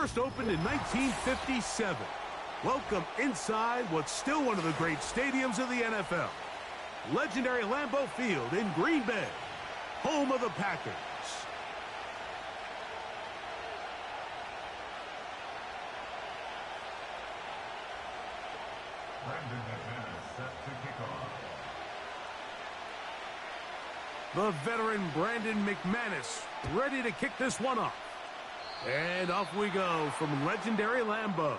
first opened in 1957. Welcome inside what's still one of the great stadiums of the NFL. Legendary Lambeau Field in Green Bay, home of the Packers. The veteran Brandon McManus ready to kick this one off. And off we go from legendary Lambeau.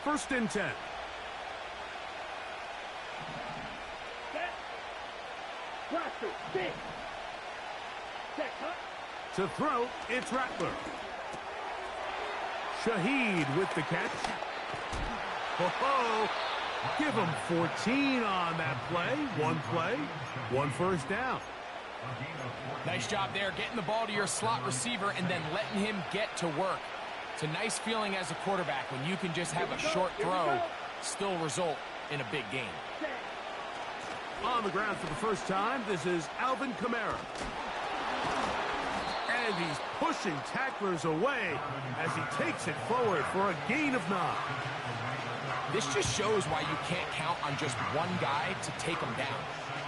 First and 10. Set. Blaster, six. Set, cut. To throw, it's Rattler. Shaheed with the catch. Ho-ho! Give him 14 on that play, one first down. Nice job there, getting the ball to your slot receiver and then letting him get to work. It's a nice feeling as a quarterback when you can just have a short throw, still result in a big game. On the ground for the first time, this is Alvin Kamara. And he's pushing tacklers away as he takes it forward for a gain of 9. This just shows why you can't count on just one guy to take him down.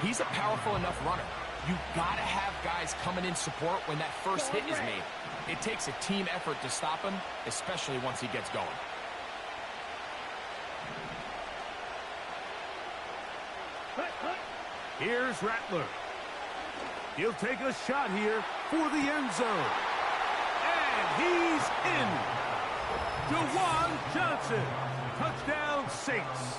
He's a powerful enough runner. You gotta have guys coming in support when that first hit is made. It takes a team effort to stop him, especially once he gets going. Here's Rattler. He'll take a shot here for the end zone. And he's in. Jawan Johnson. Touchdown, Saints.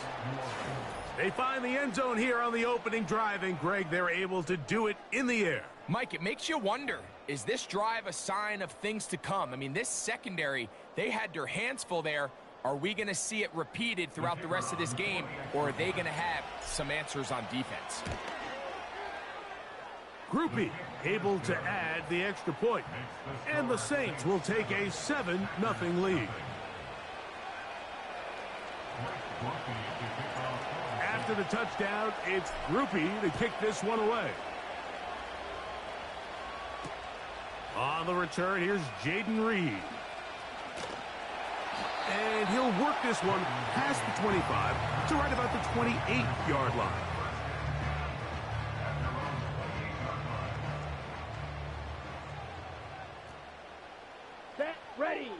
They find the end zone here on the opening drive, and Greg, they're able to do it in the air. Mike, it makes you wonder, is this drive a sign of things to come? I mean, this secondary, they had their hands full there. Are we going to see it repeated throughout the rest of this game, or are they going to have some answers on defense? Groupie able to add the extra point, and the Saints will take a 7-0 lead. After the touchdown, it's Groupie to kick this one away. On the return, here's Jaden Reed. And he'll work this one past the 25 to right about the 28-yard line. Set, ready.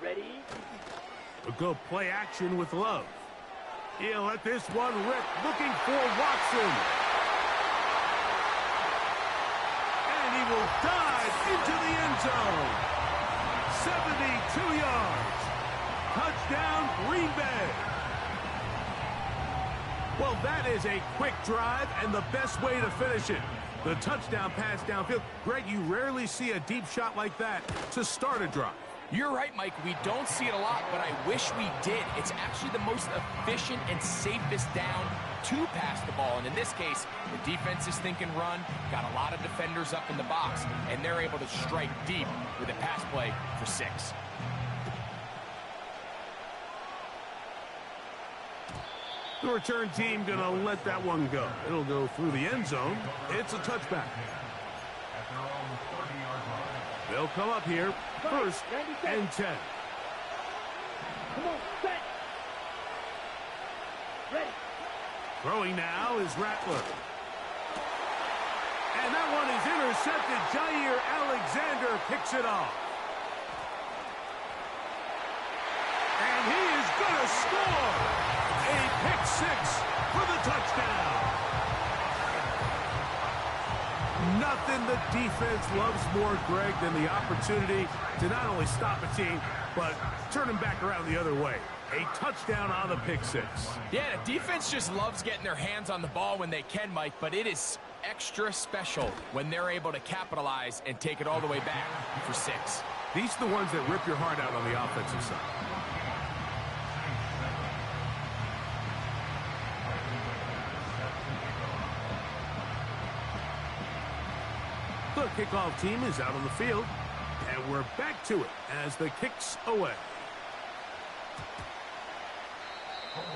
Ready. A good play action with Love. He'll let this one rip, looking for Watson. And he will dive into the end zone. 72 yards. Touchdown, Green Bay. Well, that is a quick drive and the best way to finish it. The touchdown pass downfield. Greg, you rarely see a deep shot like that to start a drive. You're right, Mike. We don't see it a lot, but I wish we did. It's actually the most efficient and safest down to pass the ball. And in this case, the defense is thinking run, got a lot of defenders up in the box, and they're able to strike deep with a pass play for 6. The return team going to let that one go. It'll go through the end zone. It's a touchback. They'll come up here, first and 10. Come on, set. Ready. Throwing now is Rattler. And that one is intercepted. Jair Alexander picks it off. And he is going to score. A pick 6 for the touchdown. Nothing the defense loves more, Greg, than the opportunity to not only stop a team, but turn them back around the other way. A touchdown on the pick 6. Yeah, the defense just loves getting their hands on the ball when they can, Mike, but it is extra special when they're able to capitalize and take it all the way back for 6. These are the ones that rip your heart out on the offensive side. The kickoff team is out on the field, and we're back to it as the kick's away.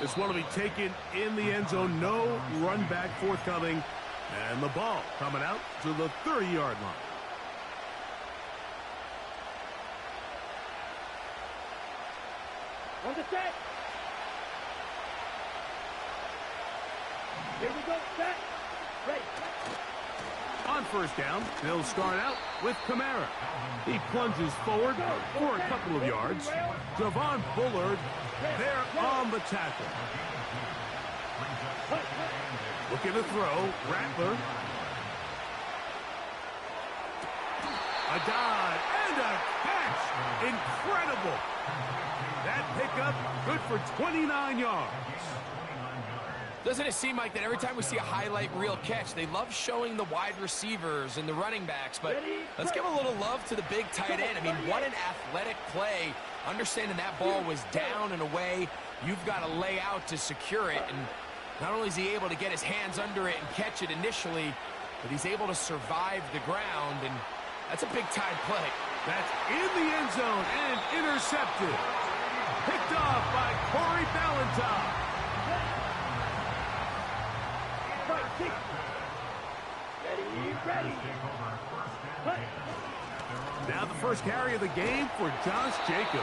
This one will be taken in the end zone. No run back forthcoming, and the ball coming out to the 30-yard line. On the set. Here we go, set. Ready. On first down, they'll start out with Kamara. He plunges forward for a couple of yards. Javon Bullard there on the tackle. Looking to throw, Rattler. A dive and a catch. Incredible. That pickup good for 29 yards. Doesn't it seem like that every time we see a highlight reel catch, they love showing the wide receivers and the running backs, but let's give a little love to the big tight end. I mean, what an athletic play. Understanding that ball was down and away, you've got to lay out to secure it, and not only is he able to get his hands under it and catch it initially, but he's able to survive the ground, and that's a big-time play. That's in the end zone and intercepted. Picked off by Corey Ballantyne. Ready. Now the first carry of the game for Josh Jacobs.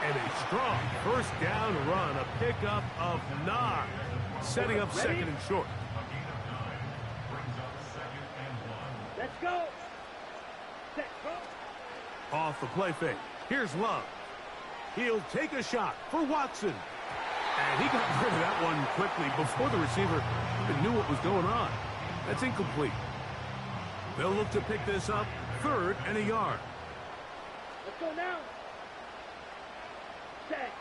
And a strong first down run, a pickup of 9, setting up second and short. Let's go. Set, go. Off the play fake. Here's Love. He'll take a shot for Watson. And he got rid of that one quickly before the receiver even knew what was going on. That's incomplete. They'll look to pick this up, 3rd and a yard. Let's go now. Set.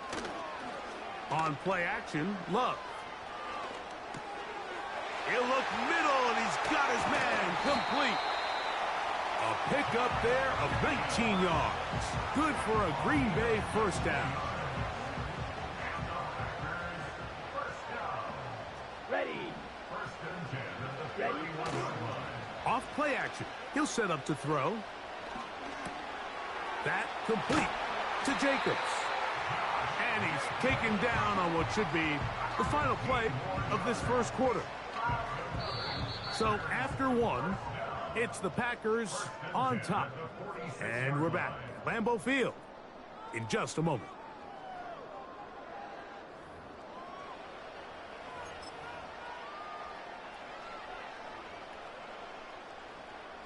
On play action, Love. He'll look middle, and he's got his man complete. A pickup there of 19 yards. Good for a Green Bay first down. Ready. Off play action. He'll set up to throw. That complete to Jacobs. And he's taken down on what should be the final play of this first quarter. So after 1, it's the Packers on top. And we're back at Lambeau Field in just a moment.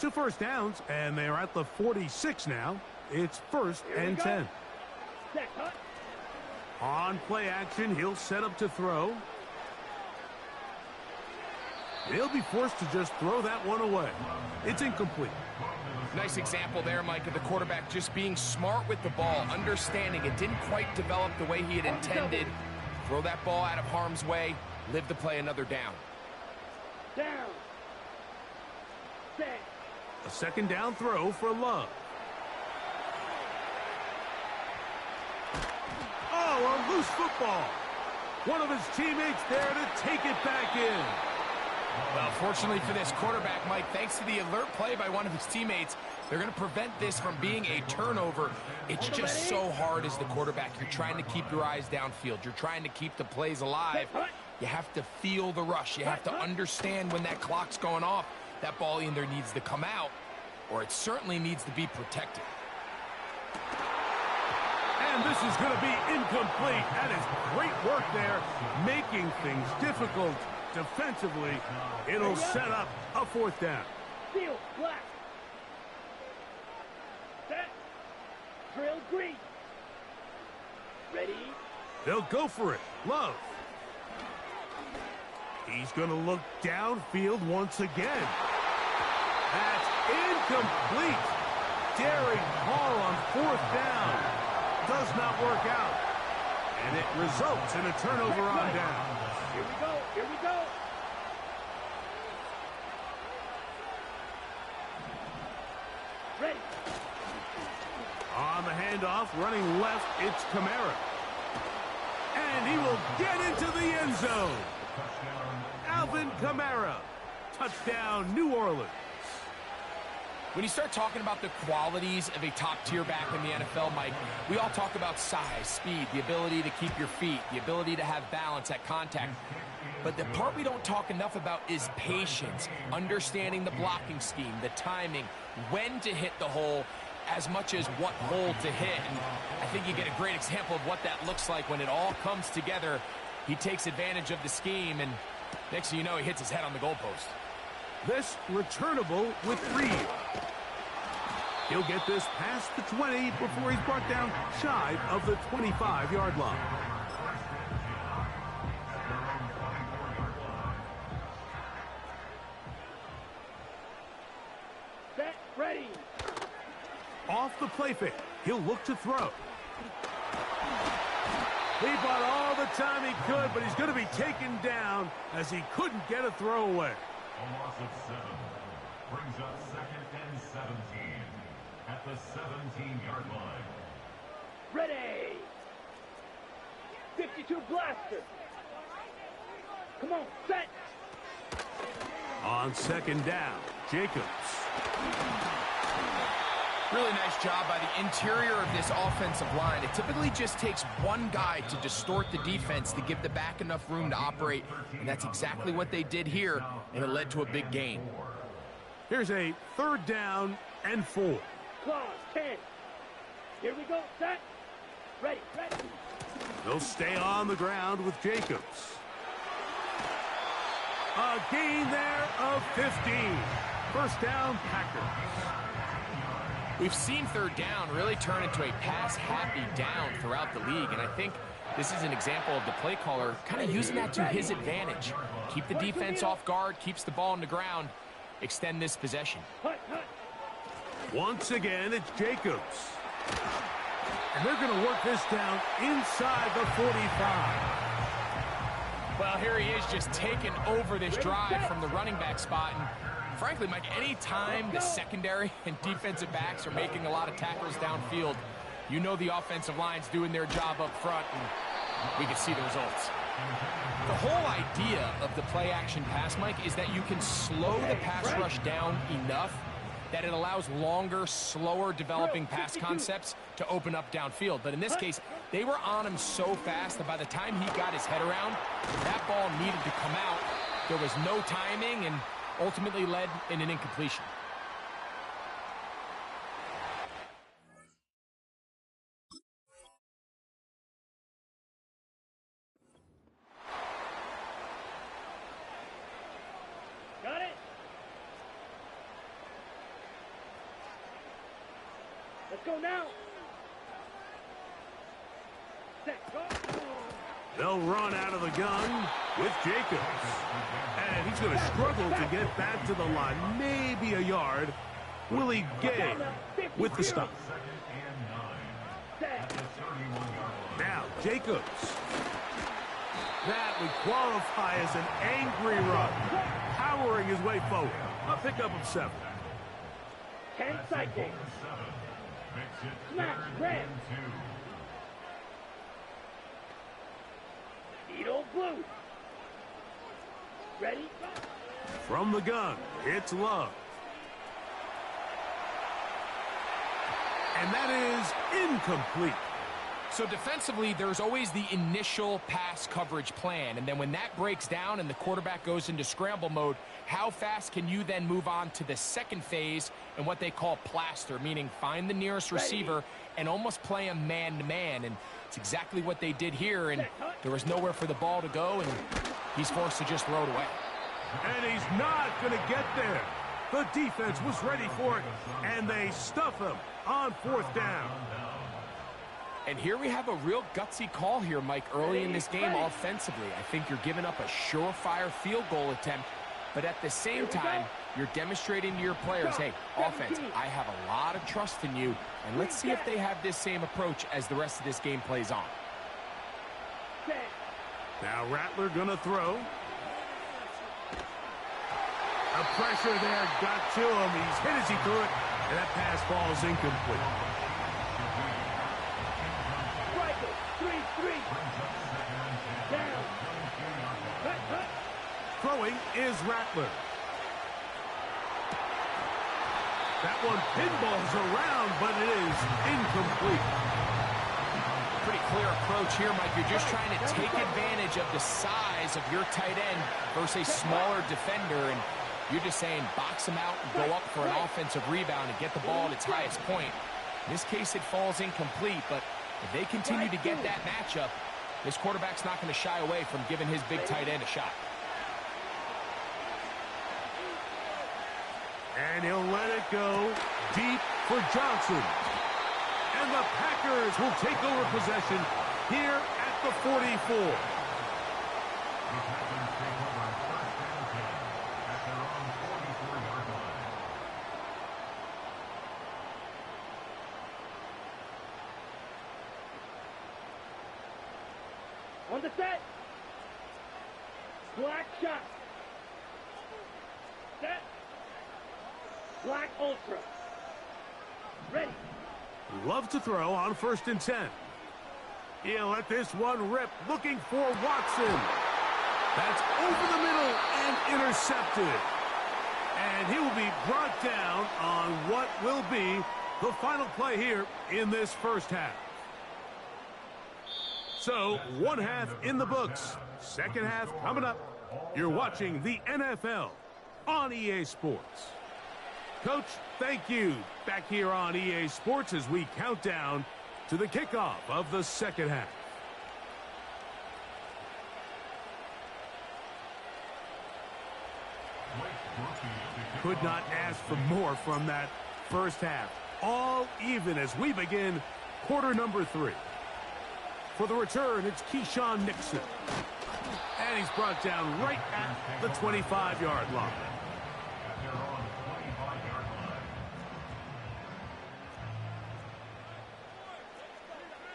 2 first downs, and they're at the 46 now. It's 1st and 10. Set, cut. On play action, he'll set up to throw. He'll be forced to just throw that one away. It's incomplete. Nice example there, Mike, of the quarterback just being smart with the ball, understanding it didn't quite develop the way he had intended. Throw that ball out of harm's way, live to play another down. Down. Set. A 2nd down throw for Love. Oh, a loose football. One of his teammates there to take it back in. Well, fortunately for this quarterback, Mike, thanks to the alert play by one of his teammates, they're going to prevent this from being a turnover. It's just so hard as the quarterback. You're trying to keep your eyes downfield. You're trying to keep the plays alive. You have to feel the rush. You have to understand when that clock's going off. That ball either needs to come out, or it certainly needs to be protected. And this is going to be incomplete. That is great work there, making things difficult defensively. It'll set up a 4th down. Seal, black. Set. Drill, green. Ready. They'll go for it. Love. He's going to look downfield once again. That's incomplete. Derek Hall on 4th down. Does not work out. And it results in a turnover on down. Here we go. Here we go. Ready. On the handoff, running left, it's Kamara. And he will get into the end zone. Alvin Kamara. Touchdown, New Orleans. When you start talking about the qualities of a top-tier back in the NFL, Mike, we all talk about size, speed, the ability to keep your feet, the ability to have balance at contact. But the part we don't talk enough about is patience, understanding the blocking scheme, the timing, when to hit the hole, as much as what hole to hit. And I think you get a great example of what that looks like when it all comes together. He takes advantage of the scheme, and next thing you know, he hits his head on the goalpost. This returnable with Reed. He'll get this past the 20 before he's brought down shy of the 25-yard line. Set, ready. Off the play fake, he'll look to throw. He bought all the time he could, but he's going to be taken down as he couldn't get a throw away. A loss of 7 brings up 2nd and 17 at the 17-yard line. Ready. 52 blaster. Come on, set. On 2nd down, Jacobs. Really nice job by the interior of this offensive line. It typically just takes one guy to distort the defense to give the back enough room to operate, and that's exactly what they did here, and it led to a big gain. Here's a 3rd down and 4. Claws, 10. Here we go, set. Ready, ready. He'll stay on the ground with Jacobs. A gain there of 15. 1st down, Packers. We've seen 3rd down really turn into a pass-happy down throughout the league, and I think this is an example of the play caller kind of using that to his advantage. Keep the defense off guard, keeps the ball on the ground, extend this possession. Once again, it's Jacobs. And they're going to work this down inside the 45. Well, here he is just taking over this drive from the running back spot. And frankly, Mike, any time the secondary and defensive backs are making a lot of tackles downfield, you know the offensive line's doing their job up front, and we can see the results. The whole idea of the play-action pass, Mike, is that you can slow the pass rush down enough that it allows longer, slower developing pass concepts to open up downfield. But in this case, they were on him so fast that by the time he got his head around, that ball needed to come out. There was no timing and ultimately led in an incompletion. Got it. Let's go now. Set, go. They'll run out of the gun with Jacobs. And he's going to struggle to get back to the line. Maybe a yard. Willie Gay with the stop. Now, Jacobs. That would qualify as an angry run. Powering his way forward. A pickup of 7. 10 seconds. Smash, red. Needle blue. Ready? From the gun, it's Love. And that is incomplete. So defensively, there's always the initial pass coverage plan. And then when that breaks down and the quarterback goes into scramble mode, how fast can you then move on to the second phase and what they call plaster, meaning find the nearest receiver and almost play him man-to-man. And it's exactly what they did here, and there was nowhere for the ball to go, and he's forced to just throw it away. And he's not going to get there. The defense was ready for it, and they stuff him on 4th down. And here we have a real gutsy call here, Mike, early in this game offensively. I think you're giving up a surefire field goal attempt, but at the same time, you're demonstrating to your players, hey, offense, I have a lot of trust in you, and let's see if they have this same approach as the rest of this game plays on. Now Rattler going to throw. The pressure there got to him. He's hit as he threw it, and that pass ball is incomplete. 3-3. Down. Cut. Throwing is Rattler. That one pinballs around, but it is incomplete. Pretty clear approach here, Mike. You're just trying to take advantage of the size of your tight end versus a smaller defender, and you're just saying box him out and go up for an offensive rebound and get the ball at its highest point. In this case, it falls incomplete, but if they continue to get that matchup, this quarterback's not going to shy away from giving his big tight end a shot. And he'll let it go deep for Johnson. And the Packers will take over possession here at the 44. On the set. Black shot. Set. Black ultra. Ready. Love to throw on 1st and 10. He'll let this one rip, looking for Watson. That's over the middle and intercepted. And he will be brought down on what will be the final play here in this first half. So, one half in the books. Second half coming up. You're watching the NFL on EA Sports. Coach, thank you. Back here on EA Sports as we count down to the kickoff of the second half. Could not ask for more from that first half. All even as we begin quarter number 3. For the return, it's Keyshawn Nixon. And he's brought down right at the 25-yard line.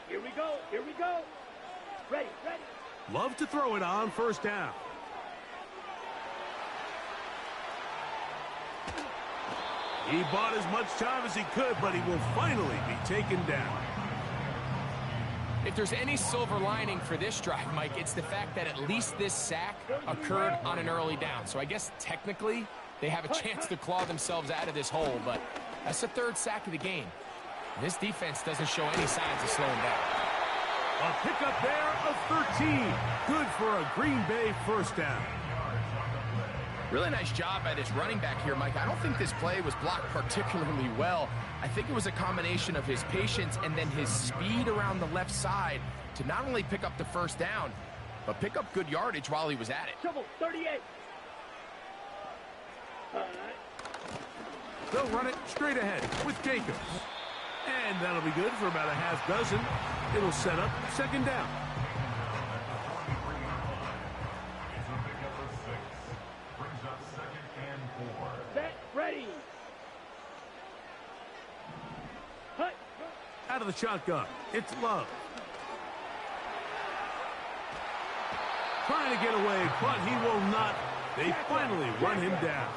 Here we go. Here we go. Ready, ready. Love to throw it on 1st down. He bought as much time as he could, but he will finally be taken down. If there's any silver lining for this drive, Mike, it's the fact that at least this sack occurred on an early down. So I guess technically they have a chance to claw themselves out of this hole, but that's the 3rd sack of the game. This defense doesn't show any signs of slowing down. A pickup there of 13. Good for a Green Bay 1st down. Really nice job by this running back here, Mike. I don't think this play was blocked particularly well. I think it was a combination of his patience and then his speed around the left side to not only pick up the 1st down, but pick up good yardage while he was at it. Trouble, 38. They'll run it straight ahead with Jacobs. And that'll be good for about a half dozen. It'll set up 2nd down. Set, ready. Hut. Out of the shotgun, it's Love. Trying to get away, but he will not. They finally run him down.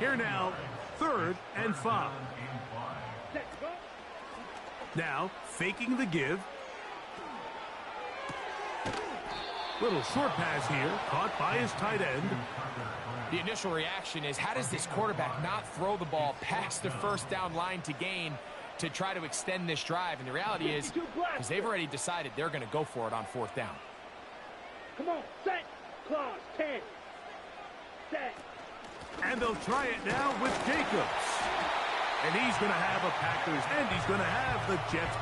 Here now, 3rd and 5. Now, faking the give. Little short pass here, caught by his tight end. The initial reaction is, how does this quarterback not throw the ball past the 1st down line to gain to try to extend this drive? And the reality is, because they've already decided they're going to go for it on 4th down. Come on, set, clause, 10. Set. And they'll try it now with Jacobs. And he's going to have a Packers, and he's going to have the Jets.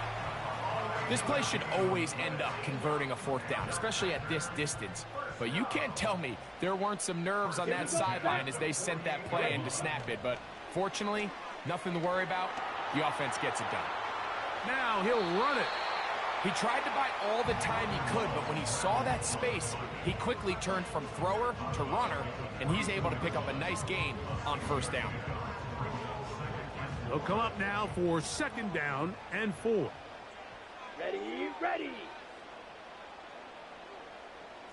This play should always end up converting a 4th down, especially at this distance. But you can't tell me there weren't some nerves on that sideline as they sent that play in to snap it. But fortunately, nothing to worry about. The offense gets it done. Now he'll run it. He tried to buy all the time he could, but when he saw that space, he quickly turned from thrower to runner, and he's able to pick up a nice gain on 1st down. They'll come up now for 2nd down and 4. Ready, ready.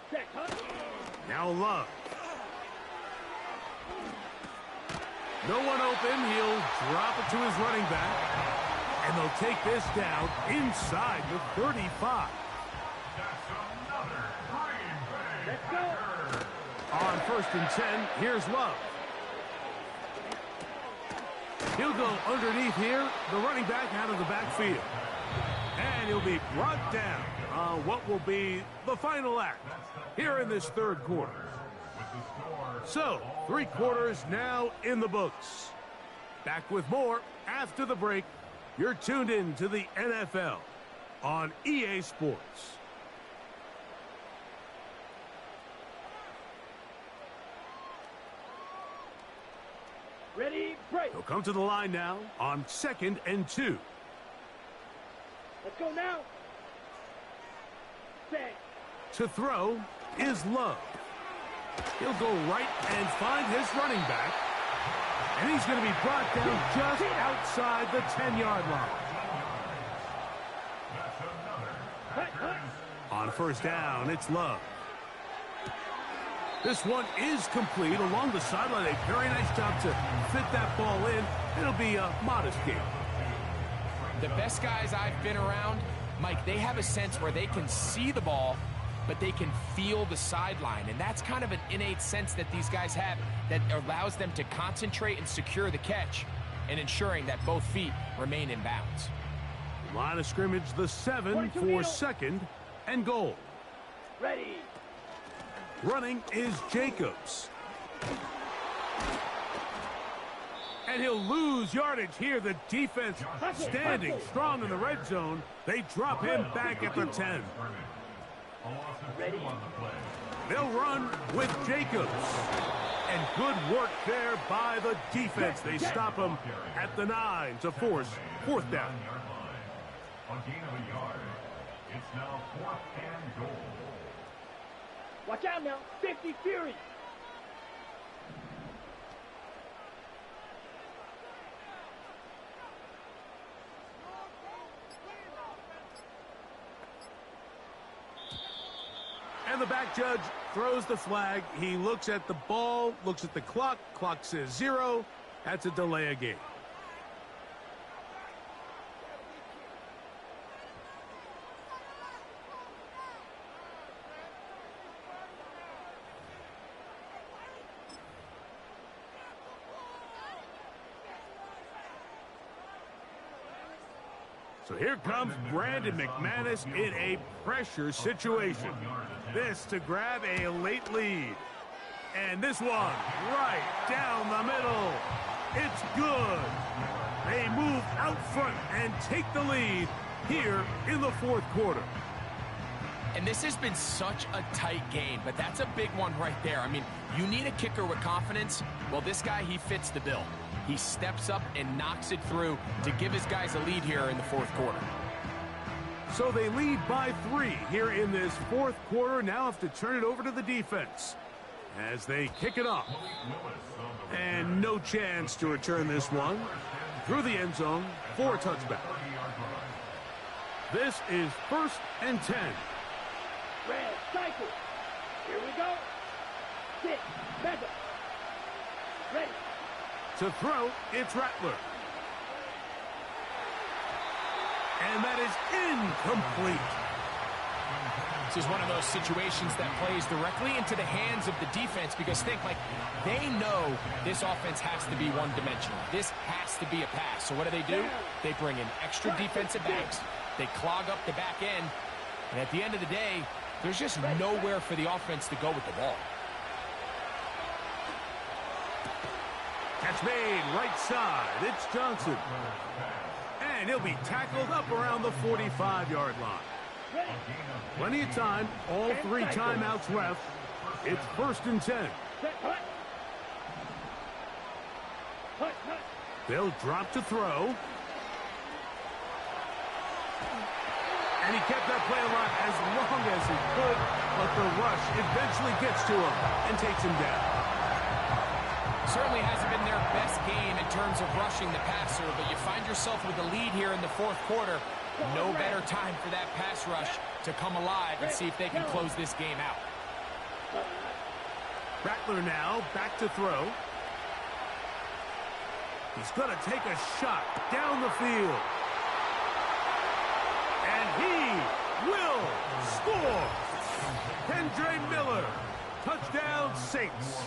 Set, huh? Now Love. No one open. He'll drop it to his running back. And they'll take this down inside the 35. Let's go. On 1st and 10, here's Love. He'll go underneath here, the running back out of the backfield. And he'll be brought down on what will be the final act here in this third quarter. So, 3 quarters now in the books. Back with more after the break. You're tuned in to the NFL on EA Sports. Ready, break. He'll come to the line now on 2nd and 2. Let's go now. Bang. To throw is Love. He'll go right and find his running back. And he's going to be brought down just outside the 10-yard line. On first down, it's Love. This one is complete along the sideline. A very nice job to fit that ball in. It'll be a modest game. The best guys I've been around, Mike, they have a sense where they can see the ball, but they can feel the sideline. And that's kind of an innate sense that these guys have that allows them to concentrate and secure the catch and ensuring that both feet remain in bounds. Line of scrimmage, the 7 for 2nd and goal. Ready. Running is Jacobs. And he'll lose yardage here. The defense standing strong in the red zone. They drop him back at the 10. Ready. They'll run with Jacobs. And good work there by the defense. They stop him at the 9 to force 4th down. A gain of a yard. It's now 4th and goal. Watch out now. 50 Fury. And the back judge throws the flag. He looks at the ball, looks at the clock. Clock says 0. That's a delay of game. So here comes Brandon McManus in a pressure situation. This to grab a late lead. And this one right down the middle. It's good. They move out front and take the lead here in the 4th quarter. And this has been such a tight game, but that's a big one right there. I mean, you need a kicker with confidence. Well, this guy, he fits the bill. He steps up and knocks it through to give his guys a lead here in the 4th quarter. So they lead by 3 here in this 4th quarter. Now have to turn it over to the defense as they kick it off. And no chance to return this one through the end zone for a touchback. This is 1st and 10. Red cycle. Here we go. 6. Mega. Ready. To throw, it's Rattler. And that is incomplete. This is one of those situations that plays directly into the hands of the defense because think, like, they know this offense has to be one-dimensional. This has to be a pass. So what do? They bring in extra defensive backs. They clog up the back end. And at the end of the day, there's just nowhere for the offense to go with the ball. Catch made, right side. It's Johnson. And he'll be tackled up around the 45-yard line. Plenty of time. All 3 timeouts left. It's 1st and 10. They'll drop to throw. And he kept that play alive as long as he could, but the rush eventually gets to him and takes him down. Certainly hasn't been their best game in terms of rushing the passer, but you find yourself with a lead here in the 4th quarter. No better time for that pass rush to come alive and see if they can close this game out. Rattler now back to throw. He's going to take a shot down the field. And he will score. Kendre Miller, touchdown Saints.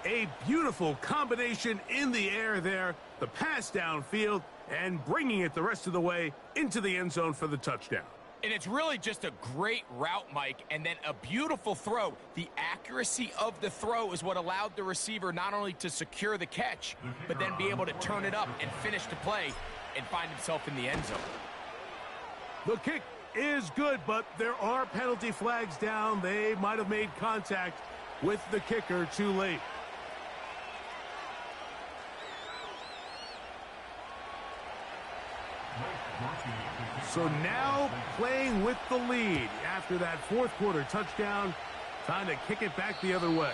A beautiful combination in the air there, the pass downfield, and bringing it the rest of the way into the end zone for the touchdown. And it's really just a great route, Mike, and then a beautiful throw. The accuracy of the throw is what allowed the receiver not only to secure the catch, but then be able to turn it up and finish the play and find himself in the end zone. The kick is good, but there are penalty flags down. They might have made contact with the kicker too late. So now playing with the lead after that fourth quarter touchdown, trying to kick it back the other way.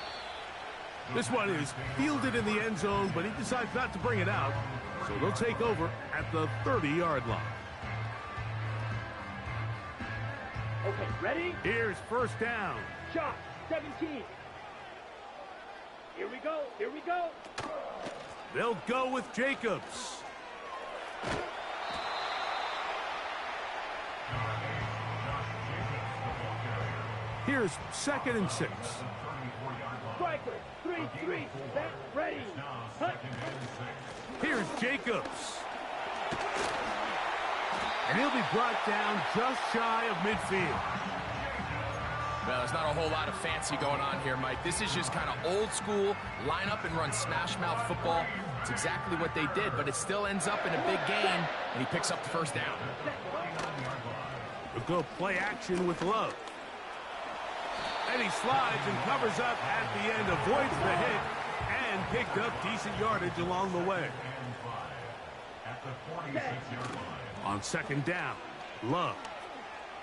This one is fielded in the end zone, but he decides not to bring it out. So they'll take over at the 30-yard line. Okay, ready? Here's first down. Shot, 17. Here we go, here we go. They'll go with Jacobs. Here's 2nd and 6. Striker, 3-3, back, ready. Hut. Here's Jacobs. And he'll be brought down just shy of midfield. Well, there's not a whole lot of fancy going on here, Mike. This is just kind of old school, line up and run smash mouth football. It's exactly what they did, but it still ends up in a big gain, and he picks up the first down. We'll go play action with Love. And he slides and covers up at the end, avoids the hit, and picked up decent yardage along the way. On 2nd down, Love.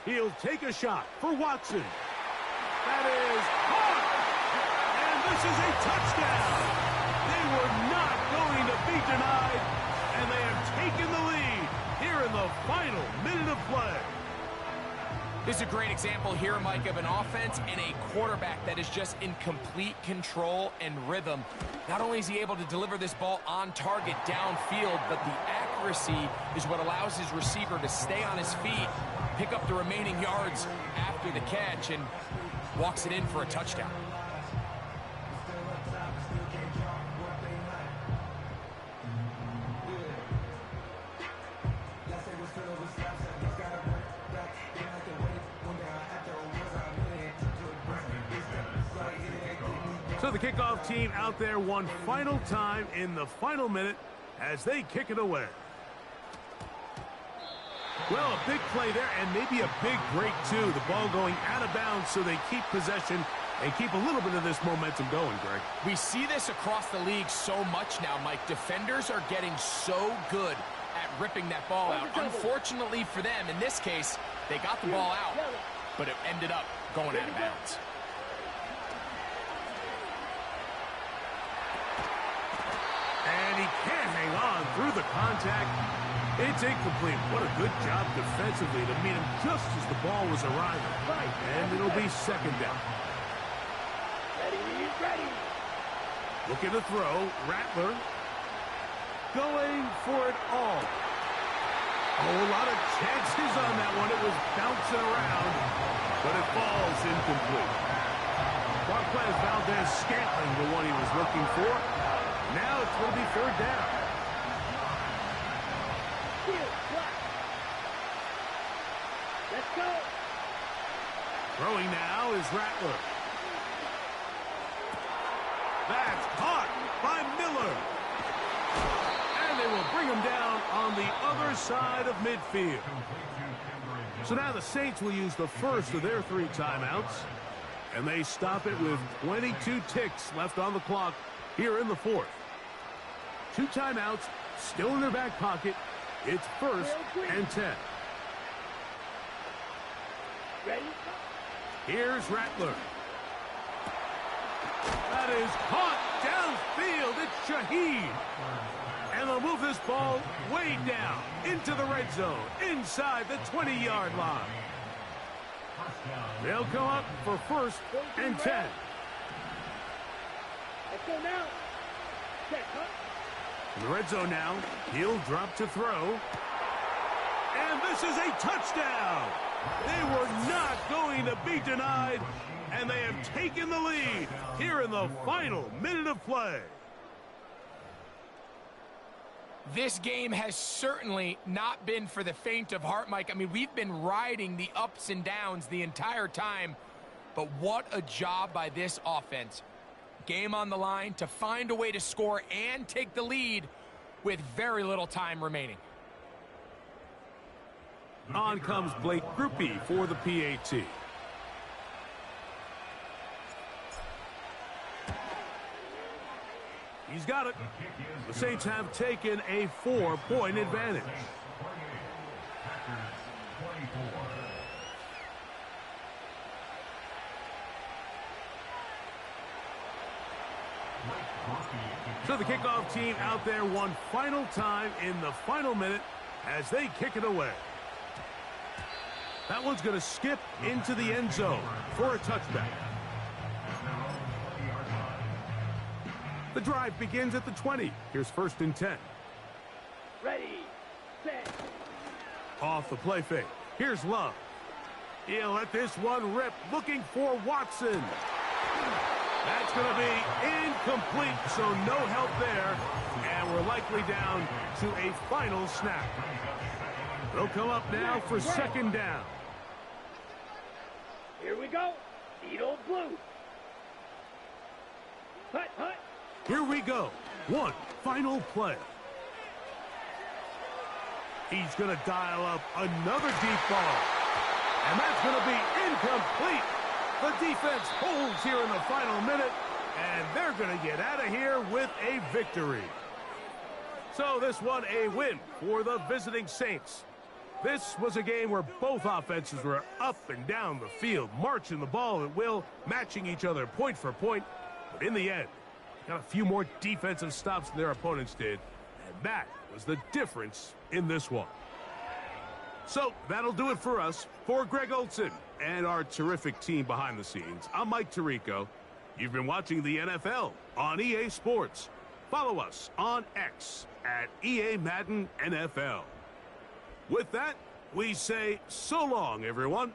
He'll take a shot for Watson. That is caught! And this is a touchdown! They were not going to be denied, and they have taken the lead here in the final minute of play. This is a great example here, Mike, of an offense and a quarterback that is just in complete control and rhythm. Not only is he able to deliver this ball on target downfield, but the accuracy is what allows his receiver to stay on his feet, pick up the remaining yards after the catch, and walks it in for a touchdown. So the kickoff team out there one final time in the final minute as they kick it away. Well, a big play there and maybe a big break too. The ball going out of bounds so they keep possession and keep a little bit of this momentum going, Greg. We see this across the league so much now, Mike. Defenders are getting so good at ripping that ball out. Unfortunately for them, in this case, they got the ball out, but it ended up going out of bounds. And he can't hang on through the contact. It's incomplete. What a good job defensively to meet him just as the ball was arriving. And it'll be 2nd down. Ready. Looking to throw. Rattler going for it all. Oh, a lot of chances on that one. It was bouncing around, but it falls incomplete. Marquez Valdez-Scantling, the one he was looking for. Now it's going to be 3rd down. Let's go. Throwing now is Rattler. That's caught by Miller. And they will bring him down on the other side of midfield. So now the Saints will use the first of their 3 timeouts. And they stop it with 22 ticks left on the clock here in the 4th. 2 timeouts still in their back pocket. It's 1st and 10. Ready? Here's Rattler. That is caught downfield. It's Shaheed. And they'll move this ball way down into the red zone, inside the 20-yard line. They'll come up for 1st and 10. Let's go now. Check, huh? In the red zone now, he'll drop to throw. And this is a touchdown. They were not going to be denied. And they have taken the lead here in the final minute of play. This game has certainly not been for the faint of heart, Mike. I mean, we've been riding the ups and downs the entire time, but what a job by this offense. Game on the line to find a way to score and take the lead with very little time remaining. On comes Blake Grupe for the PAT. He's got it. The Saints have taken a 4-point advantage. So the kickoff team out there one final time in the final minute as they kick it away. That one's going to skip into the end zone for a touchback. The drive begins at the 20. Here's 1st and 10. Ready, set. Off the play fake. Here's Love. He'll let this one rip, looking for Watson. That's going to be incomplete, so no help there. And we're likely down to a final snap. They'll come up now for 2nd down. Here we go. Eat old blue. Hut, hut. Here we go. One final play. He's going to dial up another deep ball. And that's going to be incomplete. The defense holds here in the final minute, and they're going to get out of here with a victory. So this one a win for the visiting Saints. This was a game where both offenses were up and down the field, marching the ball at will, matching each other point for point. But in the end, got a few more defensive stops than their opponents did, and that was the difference in this one. So that'll do it for us. For Greg Olson and our terrific team behind the scenes, I'm Mike Tirico. You've been watching the NFL on EA Sports. Follow us on X at EA Madden NFL. With that, we say so long, everyone.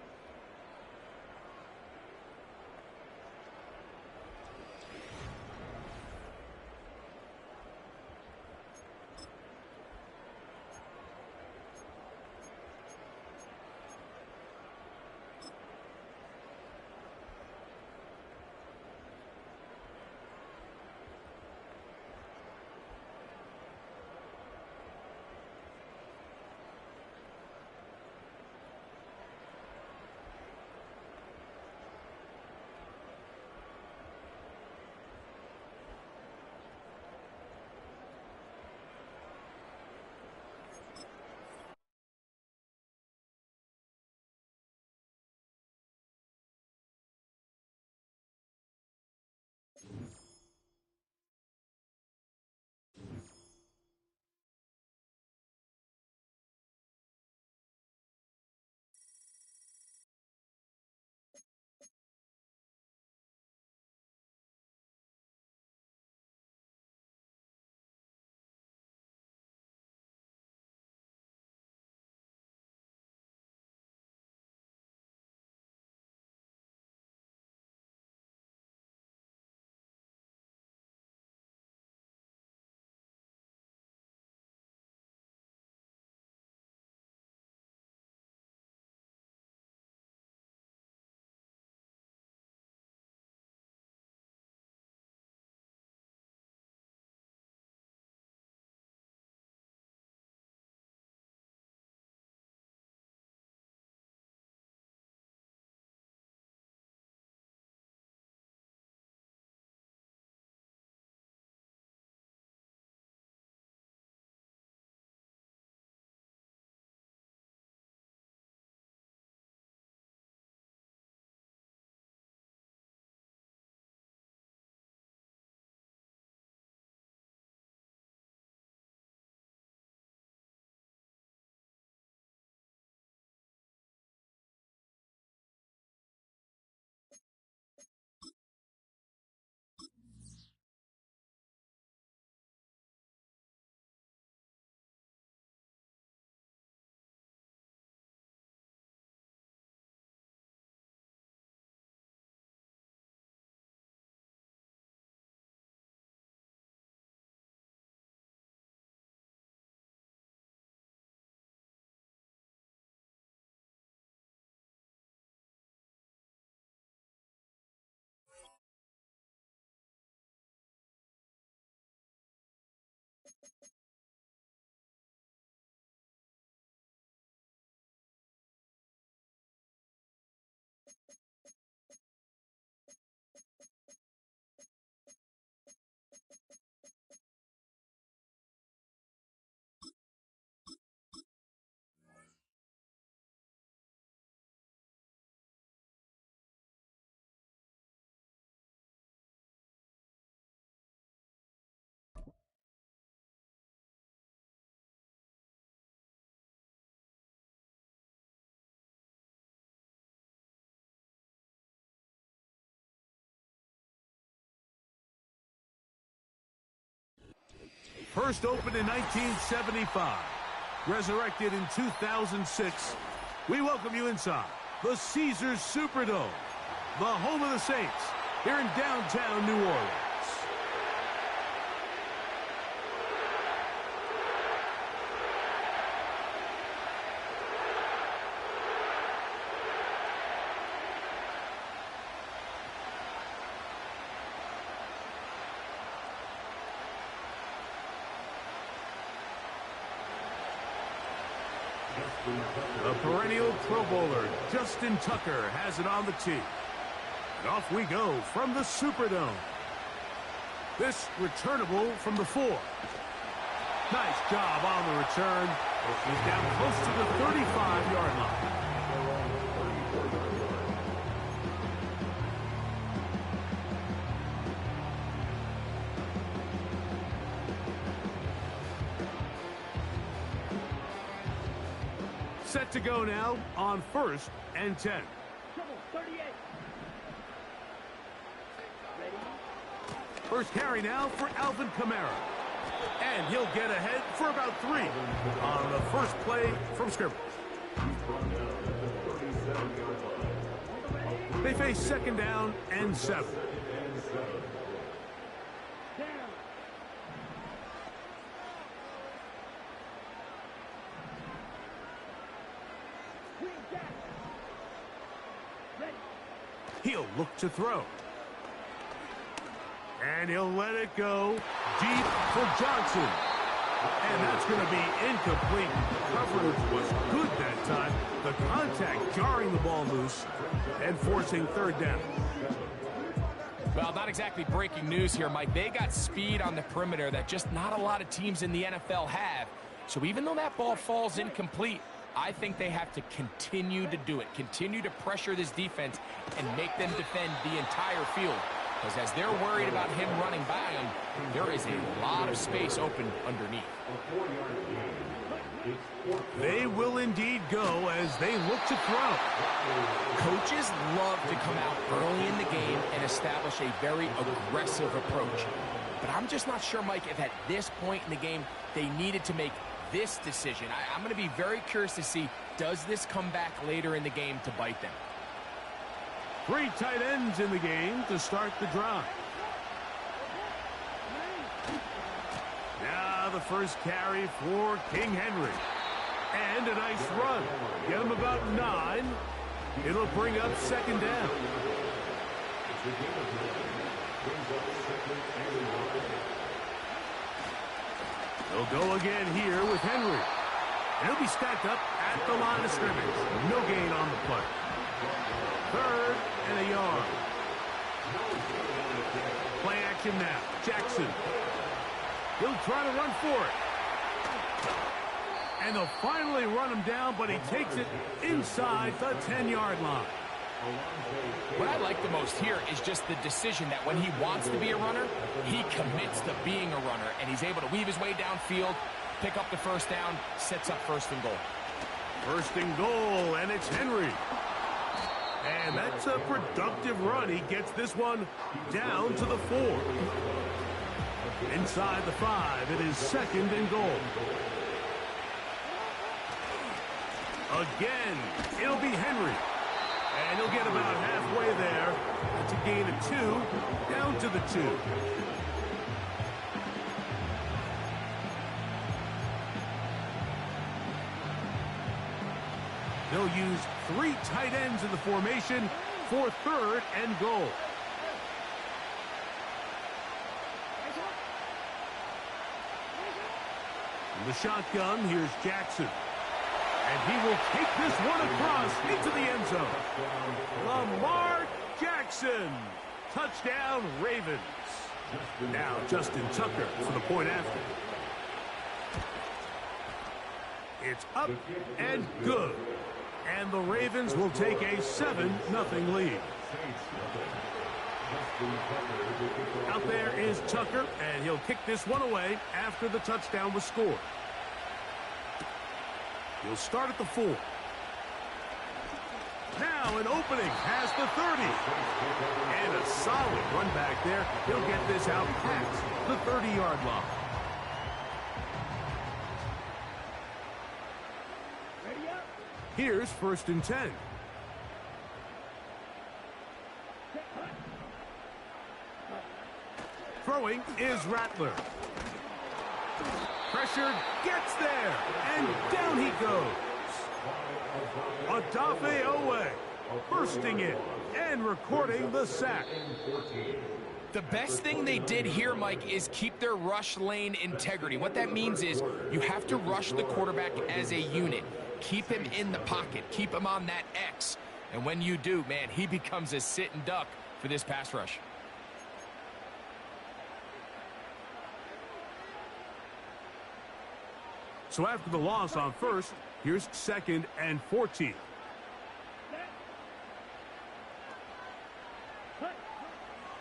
First opened in 1975, resurrected in 2006, we welcome you inside the Caesars Superdome, the home of the Saints, here in downtown New Orleans. The perennial Pro Bowler, Justin Tucker, has it on the tee. And off we go from the Superdome. This returnable from the 4. Nice job on the return. He's down close to the 35-yard line. Set to go now on 1st and 10. 38. Ready? First carry now for Alvin Kamara. And he'll get ahead for about 3 on the first play from scrimmage. They face 2nd down and 7. He'll look to throw. And he'll let it go deep for Johnson. And that's going to be incomplete. Coverage was good that time. The contact jarring the ball loose and forcing 3rd down. Well, not exactly breaking news here, Mike. They got speed on the perimeter that just not a lot of teams in the NFL have. So even though that ball falls incomplete, I think they have to continue to do it, continue to pressure this defense and make them defend the entire field. Because as they're worried about him running by them, there is a lot of space open underneath. They will indeed go as they look to throw. Coaches love to come out early in the game and establish a very aggressive approach. But I'm just not sure, Mike, if at this point in the game they needed to make this decision. I'm going to be very curious to see, does this come back later in the game to bite them? 3 tight ends in the game to start the drive. Now the first carry for King Henry. And a nice run. Get him about 9. It'll bring up 2nd down. They'll go again here with Henry. And he'll be stacked up at the line of scrimmage. No gain on the play. 3rd and a yard. Play action now. Jackson. He'll try to run for it. And they'll finally run him down, but he takes it inside the 10-yard line. What I like the most here is just the decision that when he wants to be a runner, he commits to being a runner, and he's able to weave his way downfield, pick up the 1st down, sets up 1st and goal. 1st and goal, and it's Henry. And that's a productive run. He gets this one down to the 4. Inside the 5, it is 2nd and goal. Again, it'll be Henry. And he'll get about halfway there to gain a 2, down to the 2. They'll use 3 tight ends in the formation for 3rd and goal. In the shotgun, here's Jackson. And he will take this one across into the end zone. Lamar Jackson. Touchdown, Ravens. Now Justin Tucker for the point after. It's up and good. And the Ravens will take a 7-0 lead. Out there is Tucker, and he'll kick this one away after the touchdown was scored. He'll start at the 4. Now an opening past the 30. And a solid run back there. He'll get this out past the 30-yard line. Here's 1st and 10. Throwing is Rattler. Pressure gets there, and down he goes. Odafe Owe bursting in and recording the sack. The best thing they did here, Mike, is keep their rush lane integrity. What that means is you have to rush the quarterback as a unit. Keep him in the pocket. Keep him on that X. And when you do, man, he becomes a sitting duck for this pass rush. So after the loss on 1st, here's 2nd and 14.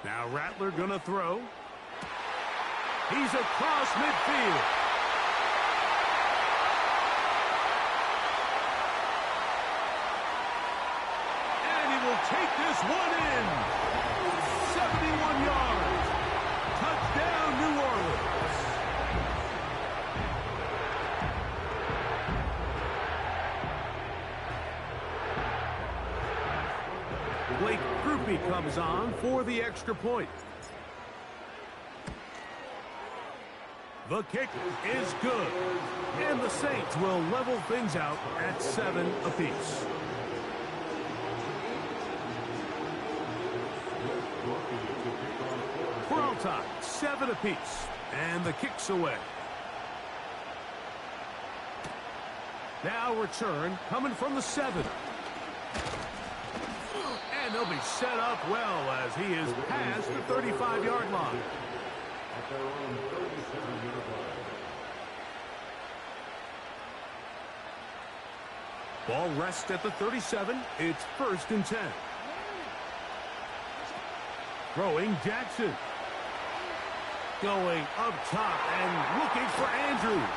Now Rattler gonna throw. He's across midfield. And he will take this one in. 71 yards. Touchdown, New Orleans. Blake Groupie comes on for the extra point. The kick is good, and the Saints will level things out at 7 apiece. We're all tied, 7 apiece, and the kick's away. Now return coming from the 7. And they'll be set up well as he is past the 35-yard line. Ball rests at the 37. It's 1st and 10. Throwing Jackson. Going up top and looking for Andrews.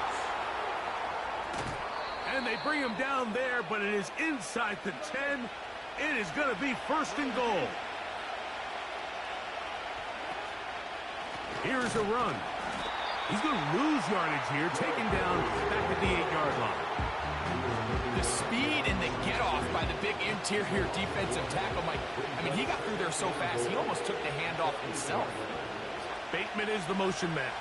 And they bring him down there, but it is inside the 10. It is going to be 1st and goal. Here's a run. He's going to lose yardage here, taken down back at the 8-yard line. The speed and the get-off by the big interior defensive tackle, Mike. I mean, he got through there so fast, he almost took the handoff himself. Bateman is the motion man.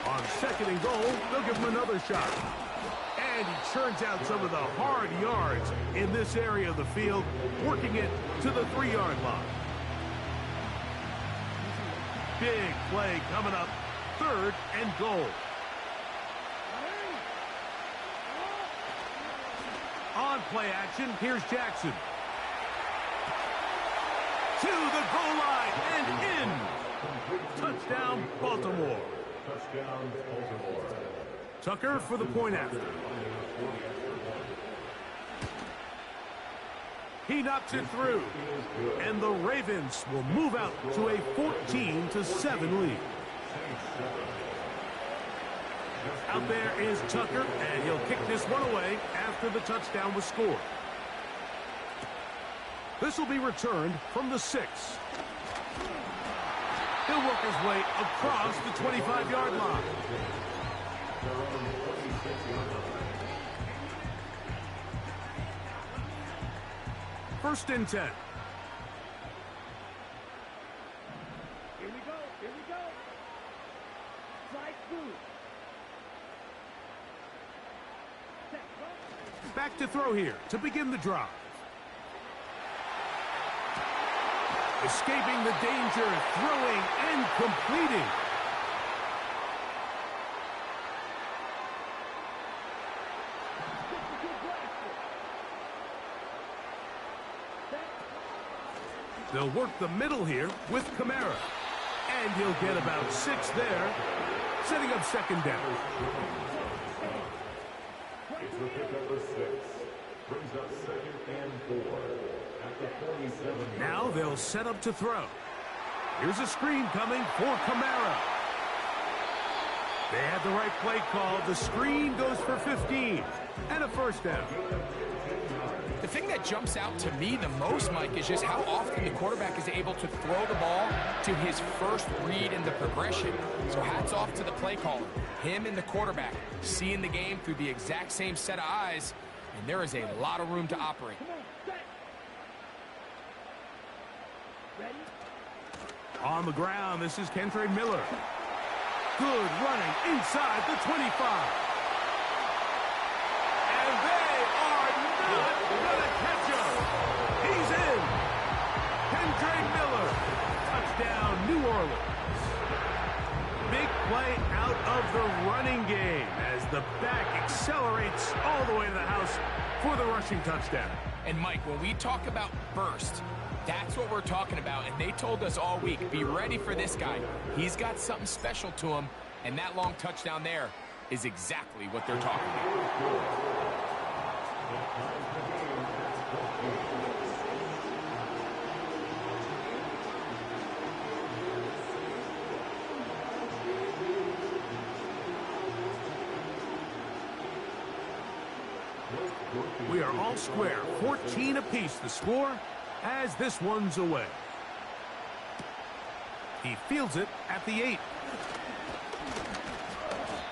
On 2nd and goal, they'll give him another shot. And he churns out some of the hard yards in this area of the field, working it to the 3-yard line. Big play coming up, 3rd and goal. On play action, here's Jackson. To the goal line and in. Touchdown, Baltimore. Touchdown, Baltimore. Tucker for the point after. He knocks it through. And the Ravens will move out to a 14-7 lead. Out there is Tucker, and he'll kick this one away after the touchdown was scored. This will be returned from the 6. He'll work his way across the 25-yard line. 1st and 10. Here we go. Here we go. Slide through. Back to throw here to begin the drive. Escaping the danger, throwing and completing. They'll work the middle here with Kamara. And he'll get about 6 there, setting up 2nd down. It's the pick up of 6. Brings up 2nd and 4. At the 47. Now they'll set up to throw. Here's a screen coming for Kamara. They had the right play call. The screen goes for 15 and a 1st down. The thing that jumps out to me the most, Mike, is just how often the quarterback is able to throw the ball to his first read in the progression. So hats off to the play caller. Him and the quarterback seeing the game through the exact same set of eyes. and there is a lot of room to operate. Come on, set. Ready? On the ground, this is Kentre Miller. Good running inside the 25. And they are not going to catch him. He's in. Kentre Miller. Touchdown, New Orleans. Big play out of the running game as the back accelerates all the way to the house for the rushing touchdown. And Mike, when we talk about burst, that's what we're talking about, and they told us all week, be ready for this guy. He's got something special to him, and that long touchdown there is exactly what they're talking about. We are all square, 14 apiece the score as this one's away. He fields it at the 8.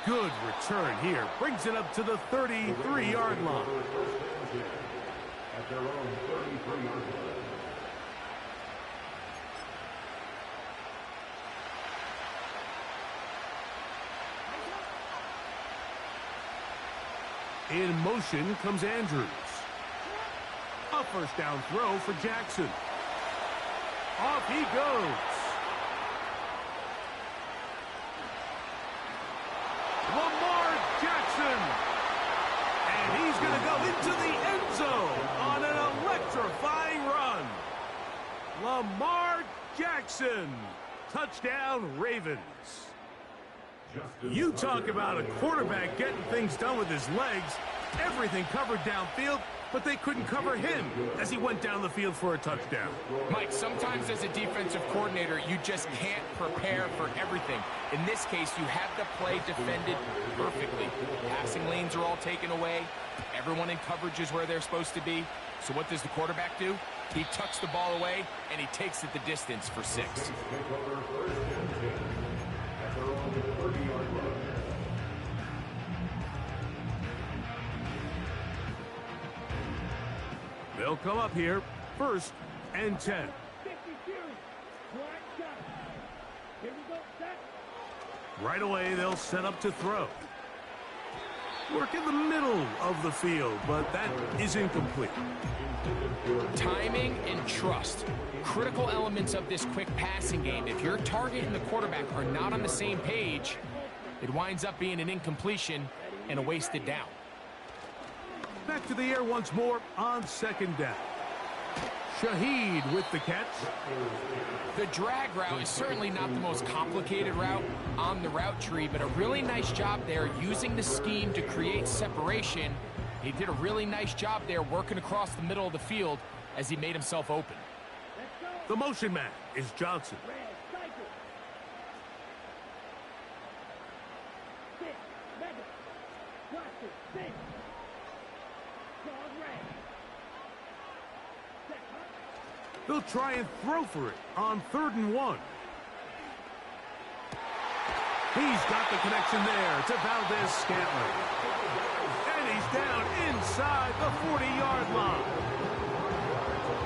Good return here. Brings it up to the 33-yard line. At their own 33-yard line. In motion comes Andrews. A first down throw for Jackson. Off he goes. Lamar Jackson. And he's going to go into the end zone on an electrifying run. Lamar Jackson. Touchdown, Ravens. You talk about a quarterback getting things done with his legs. Everything covered downfield, but they couldn't cover him as he went down the field for a touchdown. Mike, sometimes as a defensive coordinator, you just can't prepare for everything. In this case, you have the play defended perfectly. Passing lanes are all taken away. Everyone in coverage is where they're supposed to be. So what does the quarterback do? He tucks the ball away, and he takes it the distance for 6. They'll come up here, 1st and 10. 50 series. Black shot. Here we go, set. Right away, they'll set up to throw. Work in the middle of the field, but that is incomplete. Timing and trust. Critical elements of this quick passing game. If your target and the quarterback are not on the same page, it winds up being an incompletion and a wasted down. Back to the air once more on 2nd down. Shaheed with the catch. The drag route is certainly not the most complicated route on the route tree, but a really nice job there using the scheme to create separation. He did a really nice job there working across the middle of the field as he made himself open. The motion man is Johnson. Red, cycle. 6, Madden. Watson, 6. Dog red. Set, huh? They'll try and throw for it on 3rd and 1. He's got the connection there to Valdez-Scantling. And he's down inside the 40-yard line.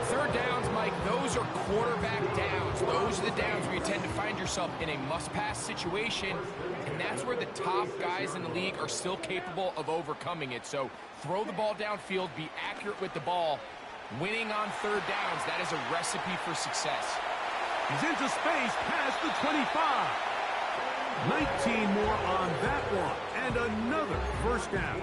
3rd downs, Mike, those are quarterback downs. Those are the downs where you tend to find yourself in a must-pass situation, and that's where the top guys in the league are still capable of overcoming it. So throw the ball downfield, be accurate with the ball. Winning on 3rd downs, that is a recipe for success. He's into space past the 25. 19 more on that one, and another first down.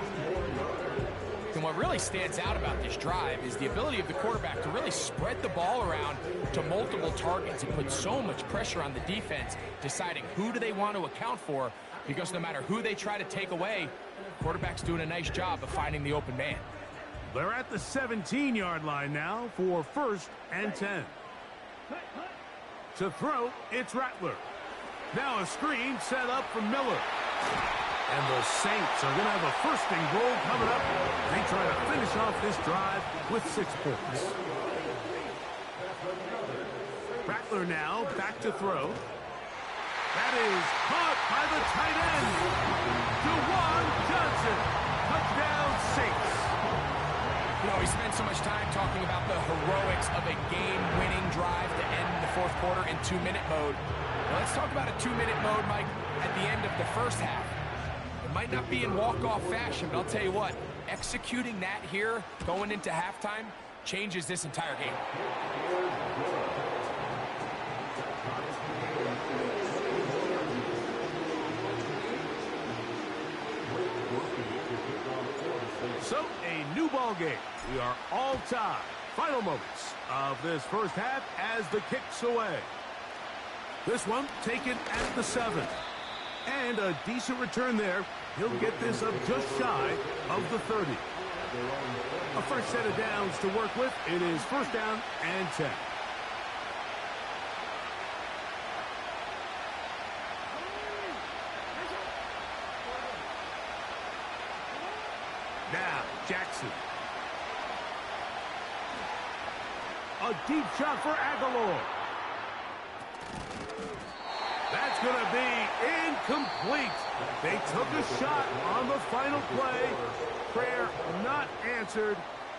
And what really stands out about this drive is the ability of the quarterback to really spread the ball around to multiple targets and put so much pressure on the defense, deciding who do they want to account for, because no matter who they try to take away, quarterback's doing a nice job of finding the open man. They're at the 17-yard line now for 1st and 10. To throw, it's Rattler. Now a screen set up for Miller. And the Saints are going to have a 1st and goal coming up. They try to finish off this drive with 6 points. Rattler now back to throw. That is caught by the tight end. Juwan Johnson. Touchdown, Saints. heroics of a game-winning drive to end the fourth quarter in 2-minute mode. Now let's talk about a 2-minute mode, Mike, at the end of the first half. It might not be in walk-off fashion, but I'll tell you what, executing that here, going into halftime, changes this entire game. So, a new ball game. We are all tied. Final moments of this first half as the kick's away. This one taken at the 7. And a decent return there. He'll get this up just shy of the 30. A fresh set of downs to work with. It is first down and 10. Now, Jackson. A deep shot for Aguilar. That's going to be incomplete. They took a shot on the final play. Prayer not answered.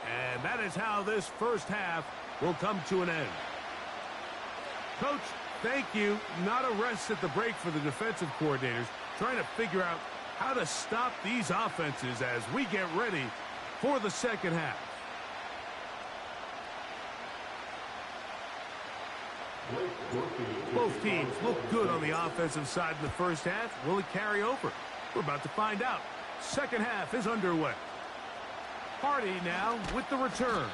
And that is how this first half will come to an end. Coach, thank you. Not a rest at the break for the defensive coordinators, trying to figure out how to stop these offenses as we get ready for the second half. Both teams look good on the offensive side in the first half. Will it carry over? We're about to find out. Second half is underway. Hardy now with the return.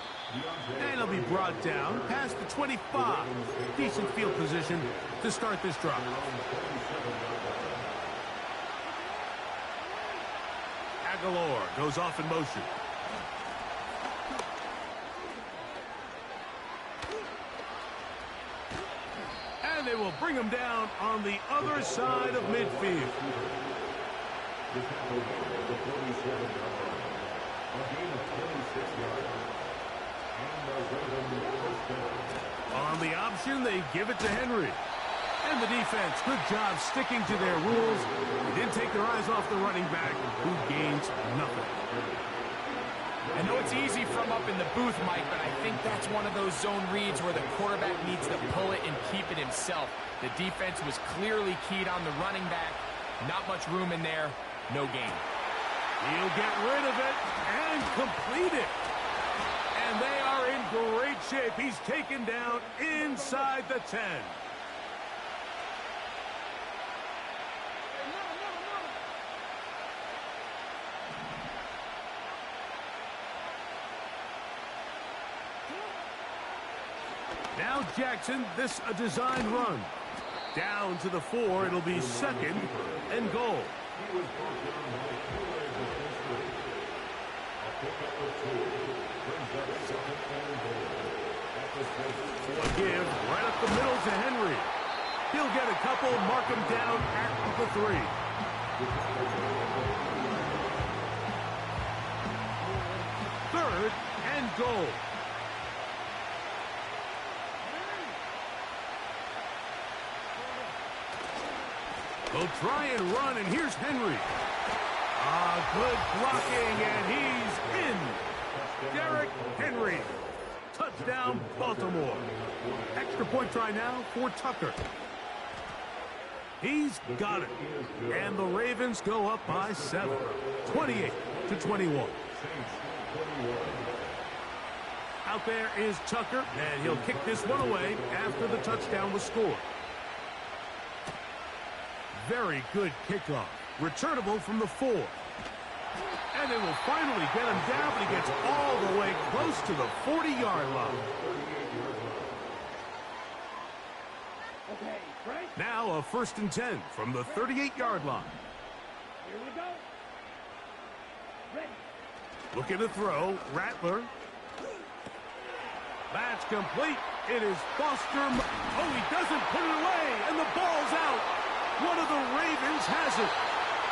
And he'll be brought down past the 25. Decent field position to start this drive. Aguilar goes off in motion. And they will bring him down on the other side of midfield. On the option, they give it to Henry. And the defense, good job sticking to their rules. They didn't take their eyes off the running back, who gains nothing. I know it's easy from up in the booth, Mike, but I think that's one of those zone reads where the quarterback needs to pull it and keep it himself. The defense was clearly keyed on the running back. Not much room in there. No gain. He'll get rid of it and complete it. And they are in great shape. He's taken down inside the 10. Now Jackson, this a design run. Down to the 4, it'll be second and goal. A give right up the middle to Henry. He'll get a couple, mark him down at the 3. Third and goal. They'll try and run, and here's Henry. Good blocking, and he's in. Derrick Henry. Touchdown, Baltimore. Extra point try now for Tucker. He's got it. And the Ravens go up by 7. 28-21. Out there is Tucker, and he'll kick this one away after the touchdown was scored. Very good kickoff. Returnable from the 4. And they will finally get him down, but he gets all the way close to the 40-yard line. Okay, Frank. Now a 1st and 10 from the 38-yard line. Here we go. Ready. Looking to throw. Rattler. That's complete. It is Foster. Oh, he doesn't put it away, and the ball's out. One of the Ravens has it.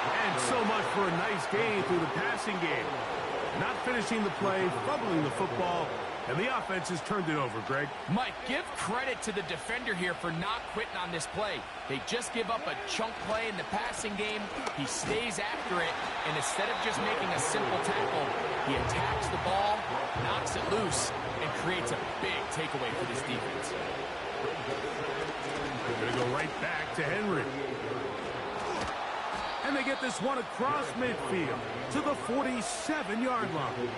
And so much for a nice gain through the passing game. not finishing the play, fumbling the football, and the offense has turned it over, Greg. Mike, give credit to the defender here for not quitting on this play. They just give up a chunk play in the passing game. He stays after it, and instead of just making a simple tackle, he attacks the ball, knocks it loose, and creates a big takeaway for this defense. They're going to go right back to Henry. And they get this one across midfield to the 47-yard line.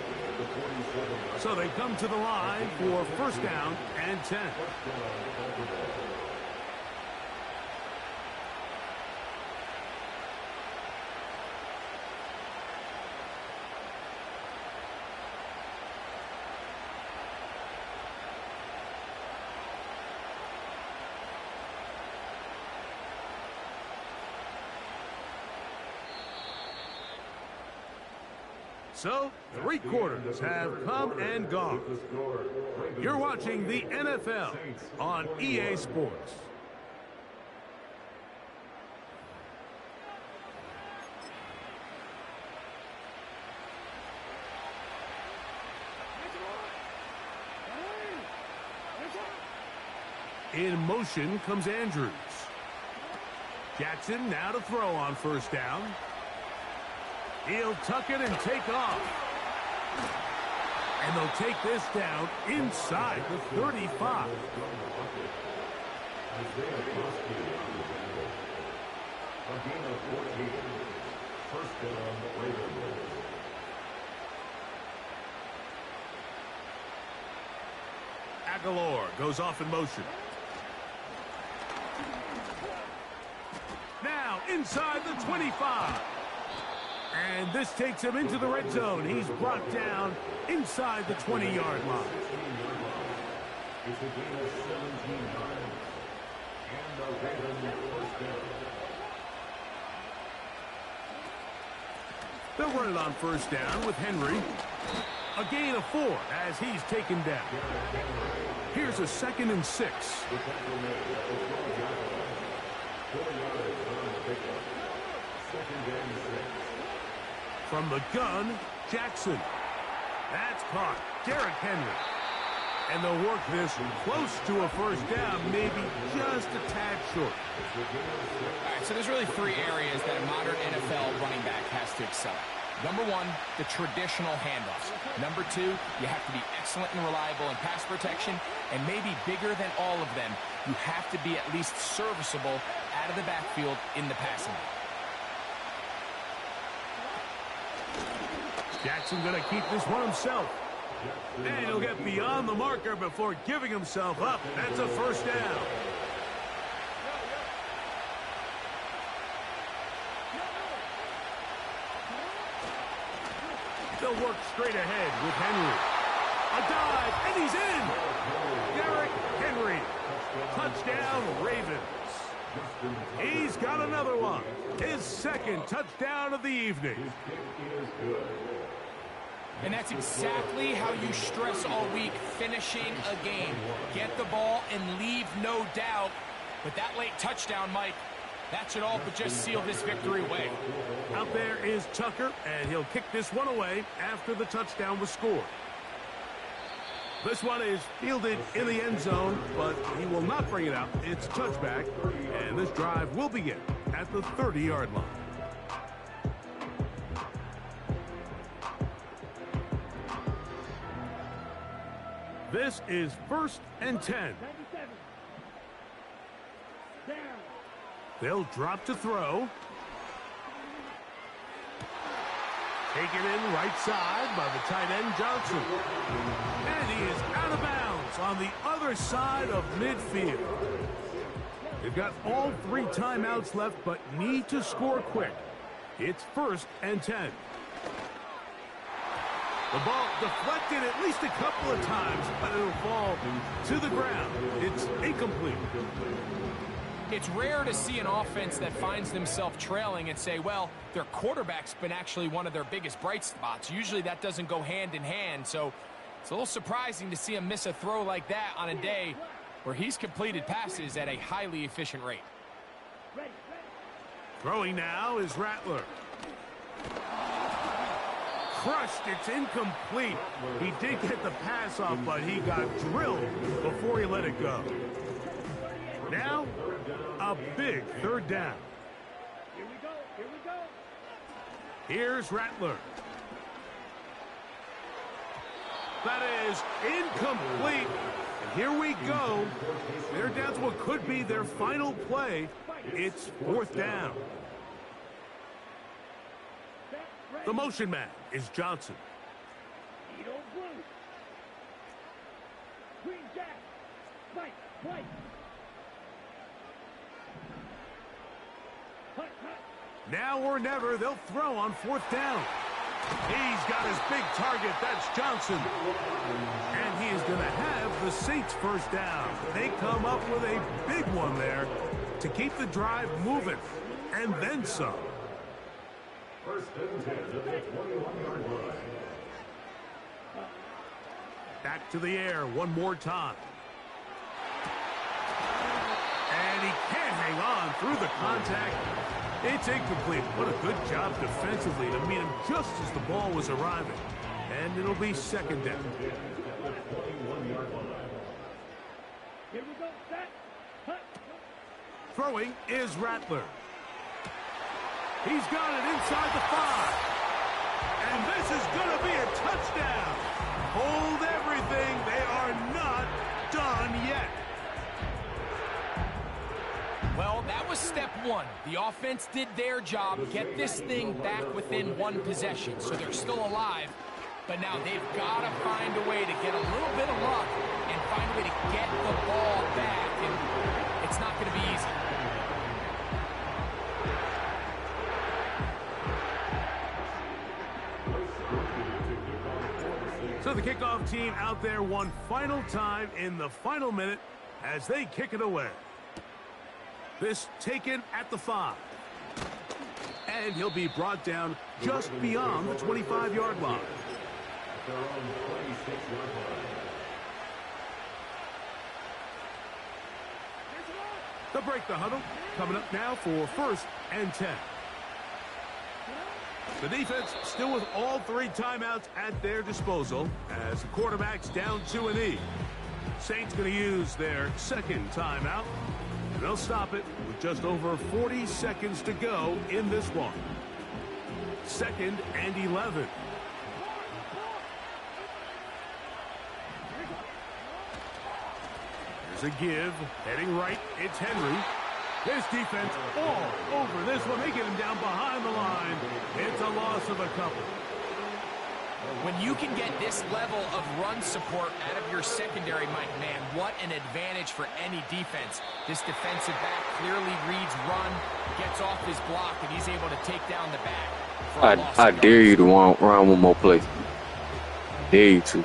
So they come to the line for first down and 10. So, 3 quarters have come and gone. You're watching the NFL on EA Sports. In motion comes Andrews. Jackson now to throw on first down. He'll tuck it and take off. And they'll take this down inside the 35. Aguilar goes off in motion. Now inside the 25. And this takes him into the red zone. He's brought down inside the 20-yard line. They'll run it on first down with Henry. A gain of 4 as he's taken down. Here's a 2nd and 6. From the gun, Jackson. That's caught. Derrick Henry. And they'll work this close to a first down, maybe just a tad short. All right, so there's really 3 areas that a modern NFL running back has to excel at. Number 1, the traditional handoffs. Number 2, you have to be excellent and reliable in pass protection. And maybe bigger than all of them, you have to be at least serviceable out of the backfield in the passing game. Jackson going to keep this one himself. And he'll get beyond the marker before giving himself up. That's a first down. They'll work straight ahead with Henry. A dive, and he's in. Derrick Henry. Touchdown, Ravens. He's got another one. His 2nd touchdown of the evening. And that's exactly how you stress all week, finishing a game. Get the ball and leave no doubt. But that late touchdown, Mike, that should all but just seal this victory away. Out there is Tucker, and he'll kick this one away after the touchdown was scored. This one is fielded in the end zone, but he will not bring it out. It's a touchback, and this drive will begin at the 30-yard line. This is 1st and 10. They'll drop to throw. Taken in right side by the tight end Johnson. And he is out of bounds on the other side of midfield. They've got all 3 timeouts left, but need to score quick. It's 1st and 10. The ball deflected at least a couple of times, but it'll fall to the ground. It's incomplete. It's rare to see an offense that finds themselves trailing and say, well, their quarterback's been actually one of their biggest bright spots. Usually that doesn't go hand in hand, so it's a little surprising to see him miss a throw like that on a day where he's completed passes at a highly efficient rate. Throwing now is Rattler. crushed. It's incomplete. He did get the pass off, but he got drilled before he let it go. Now, a big third down. Here we go. Here we go. Here's Rattler. That is incomplete. And here we go. They're down to what could be their final play. It's fourth down. The motion man is Johnson. Edo Blue. Green Jack. Fight. Fight. Hut, hut. Now or never, they'll throw on fourth down. He's got his big target. That's Johnson. And he is going to have the Saints first down. They come up with a big one there to keep the drive moving. And then some. First and 10 at the 21-yard line. Back to the air one more time. And he can't hang on through the contact. It's incomplete. What a good job defensively to meet him just as the ball was arriving. And it'll be second down. Here we go. Set. Hut. Throwing is Rattler. He's got it inside the 5. And this is going to be a touchdown. Hold everything. They are not done yet. Well, that was step one. The offense did their job, get this thing back within one possession. So they're still alive, but now they've got to find a way to get a little bit of luck and find a way to get the ball back, and it's not going to be easy. So the kickoff team out there one final time in the final minute as they kick it away. This taken at the 5. And he'll be brought down just beyond the 25-yard line. They'll break the huddle. Coming up now for first and 10. The defense still with all 3 timeouts at their disposal as the quarterback's down to a knee. Saints going to use their second timeout. They'll stop it with just over 40 seconds to go in this one. Second and 11. There's a give. Heading right, it's Henry. This defense all over this one. They get him down behind the line. It's a loss of a couple. When you can get this level of run support out of your secondary, Mike, man, what an advantage for any defense. This defensive back clearly reads run, gets off his block, and he's able to take down the back. I dare you to run one more play. Dare you to.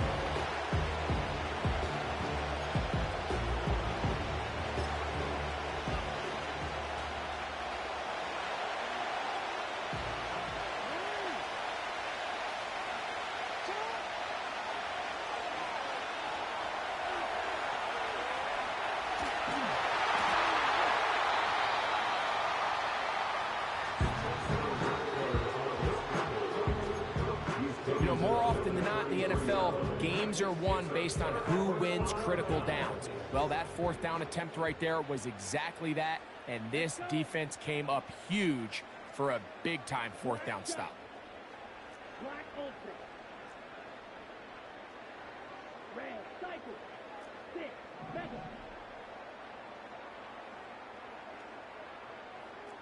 More often than not in the NFL, games are won based on who wins critical downs. Well, that fourth down attempt right there was exactly that, and this defense came up huge for a big-time fourth down stop. Black Ultra. Red Cycle. 6. Metal.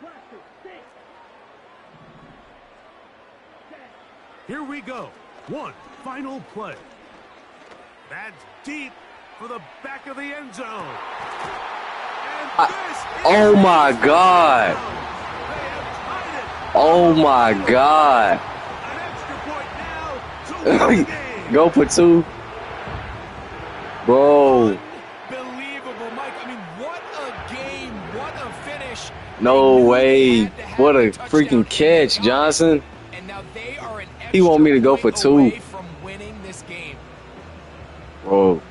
Blaster. 6. Here we go. One final play. That's deep for the back of the end zone. And this Oh my God. Oh my God. An extra point now to win the game. Go for 2. Bro. Unbelievable, Mike. I mean, what a game. What a finish. No way. What a freaking catch, Johnson. And now they are an He want me to go for extra 2. point away from winning this game. Bro.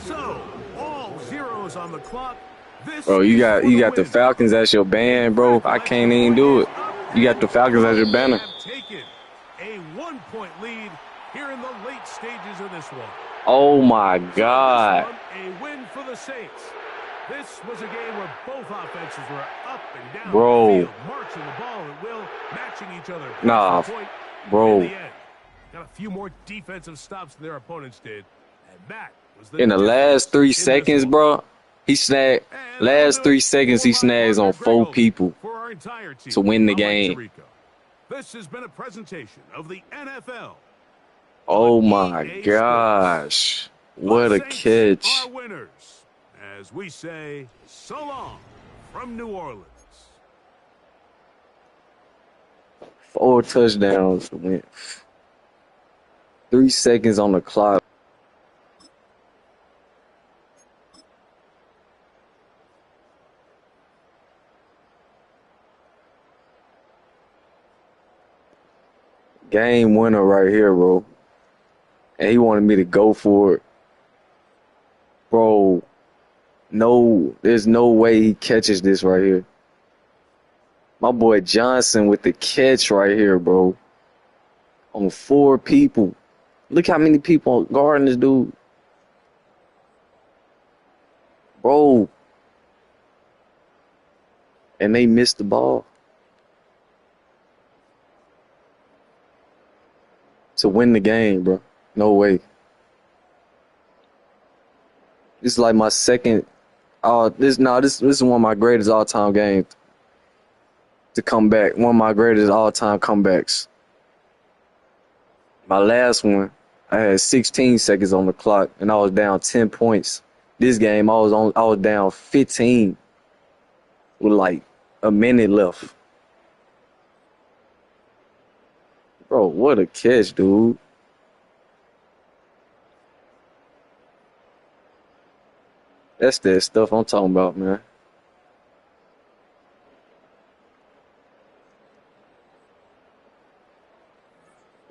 So, all zeros on the clock. This Bro, you got the win. Falcons as your band, bro. I can't even do it. You got the Falcons as your banner. Have taken a 1-point 3-point lead here in the late stages of this one. Oh my So God. this one, a win for the Saints. This was a game where both offenses were up and down Bro. the field, marching the ball at will, matching each other point Nah, for point. bro. In the end, got a few more defensive stops than their opponents did, and that was the In the last 3 seconds, bro, he snagged. Last 3 seconds, he snags on 4 people for our entire team. to win the I'm Mike game. Tirico. This has been a presentation of the NFL. Oh on my EA gosh. What the a Saints catch. are winners, as we say so long from New Orleans. 4 touchdowns to win. 3 seconds on the clock. Game winner right here, bro. And he wanted me to go for it. Bro, no, there's no way he catches this right here. My boy Johnson with the catch right here, bro. On 4 people. Look how many people guarding this dude. Bro. And they missed the ball. To win the game, bro. No way. This is like my second. This is one of my greatest all-time games to come back. One of my greatest all-time comebacks. My last one, I had 16 seconds on the clock and I was down 10 points. This game, I was down 15 with like a minute left. Bro, what a catch, dude. That's that stuff I'm talking about, man.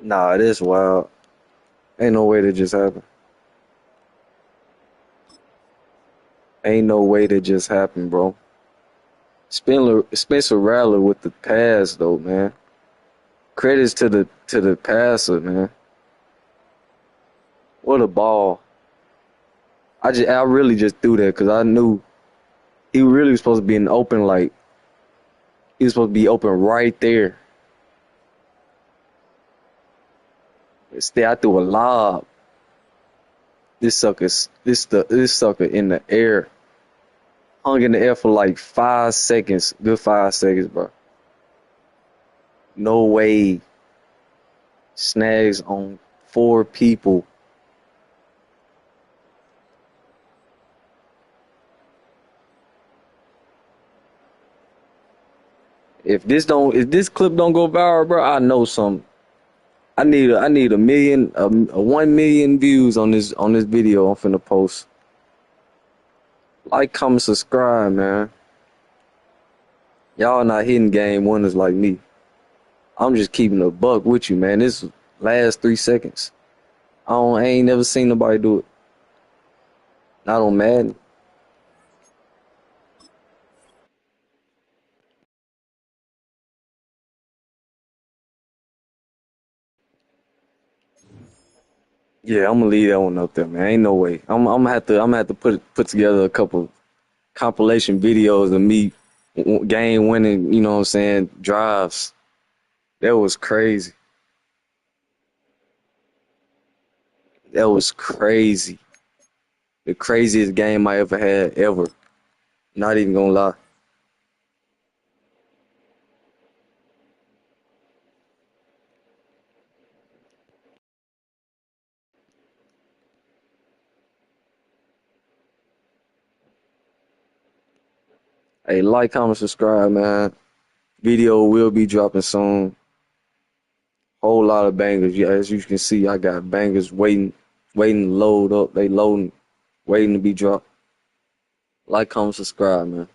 Nah, this wild. Ain't no way that just happened. Ain't no way that just happened, bro. Spencer Rattler with the pass, though, man. Credits to the passer, man. What a ball. I really just threw that because I knew he really was supposed to be in open, like, he was supposed to be open right there. Instead, I threw a lob. This sucker in the air. Hung in the air for like 5 seconds. Good 5 seconds, bro. No way. Snags on 4 people. If this clip don't go viral, bro, I know something. I need a 1 million views on this video I'm finna post. Like, comment, subscribe, man. Y'all not hitting game winners like me. I'm just keeping a buck with you, man. This last 3 seconds. I ain't never seen nobody do it. Not on Madden. Yeah, I'm gonna leave that one up there, man. Ain't no way. I'm gonna have to put together a couple compilation videos of me game winning, you know what I'm saying, drives. That was crazy. That was crazy. The craziest game I ever had, ever. Not even gonna lie. Hey, like, comment, subscribe, man. Video will be dropping soon. Whole lot of bangers. Yeah, as you can see, I got bangers waiting to load up. They loading, waiting to be dropped. Like, comment, subscribe, man.